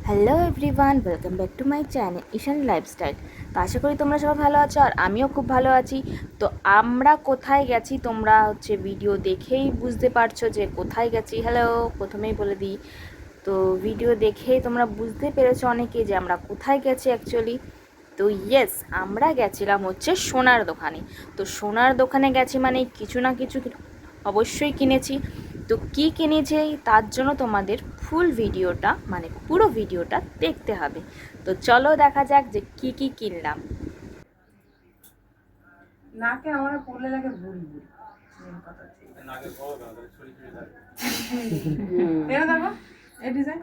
Hello everyone, welcome back to my channel Ishan lifestyle. তো আশা করি তোমরা সবাই ভালো আছো আর আমিও খুব ভালো আছি। তো আমরা কোথায় গেছি তোমরা ভিডিও দেখেই বুঝতে পারছো যে কোথায় গেছি। হ্যালো, প্রথমেই বলে দিই, তো ভিডিও দেখেই তোমরা বুঝতে পেরেছো অনেকে যে আমরা কোথায় গেছি অ্যাকচুয়ালি। তো ইয়েস, আমরা গেছিলাম সোনার দোকানে। তো সোনার দোকানে গেছি মানে কিছু না কিছু অবশ্যই কিনেছি। তো কি কিনেছি তার জন্য তোমাদের ফুল ভিডিওটা মানে পুরো ভিডিওটা দেখতে হবে। তো চলো দেখা যাক যে কি কি কিনলাম। নাকে আমার পড়লে লাগে বুড়ি বুড়ি মেন কথা নাকে বড় না ছড়ি ছড়ি লাগে এটা দেখো এই ডিজাইন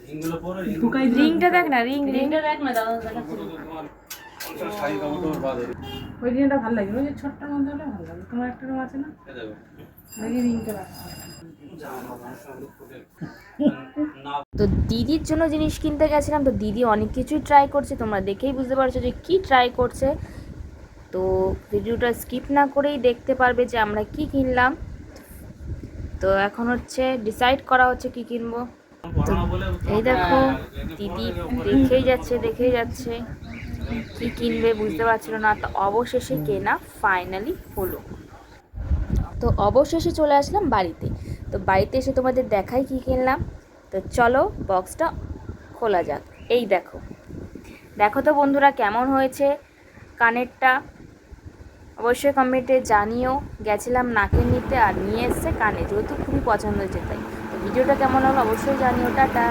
রিংগুলো পরে রিংটা দেখ না, রিংটা দেখ না দাদা। ওই ডিজাইনটা ভালো লাগে, ওই যে ছোটটার মধ্যে হলে ভালো লাগে। তোমার একটা রুম আছে না, দেখি রিংটা রাখো। তো দিদির জন্য জিনিস কিনতে গেছিলাম। তো দিদি অনেক কিছুই ট্রাই করছে, তোমরা দেখেই বুঝতে পারছো যে কি ট্রাই করছে। তো ভিডিওটা স্কিপ না করেই দেখতে পারবে যে আমরা কি কিনলাম। তো এখন ডিসাইড করা হচ্ছে কি কিনবো। তো এই দেখো, দিদি দেখেই যাচ্ছে কি কিনবে বুঝতে পারছিল না। তো অবশেষে কেনা ফাইনালি হলো। তো অবশেষে চলে আসলাম বাড়িতে। তো বাড়িতে এসে তোমাদের দেখাই কি কিনলাম। তো চলো বক্সটা খোলা যাক। এই দেখো, দেখো তো বন্ধুরা কেমন হয়েছে কানেরটা, অবশ্যই কমেন্টে জানিও। গেছিলাম নাকে নিতে আর নিয়ে এসছে কানে, যেহেতু খুবই পছন্দ হয়েছে তাই। তো ভিডিওটা কেমন হলো অবশ্যই জানিও। টাটা।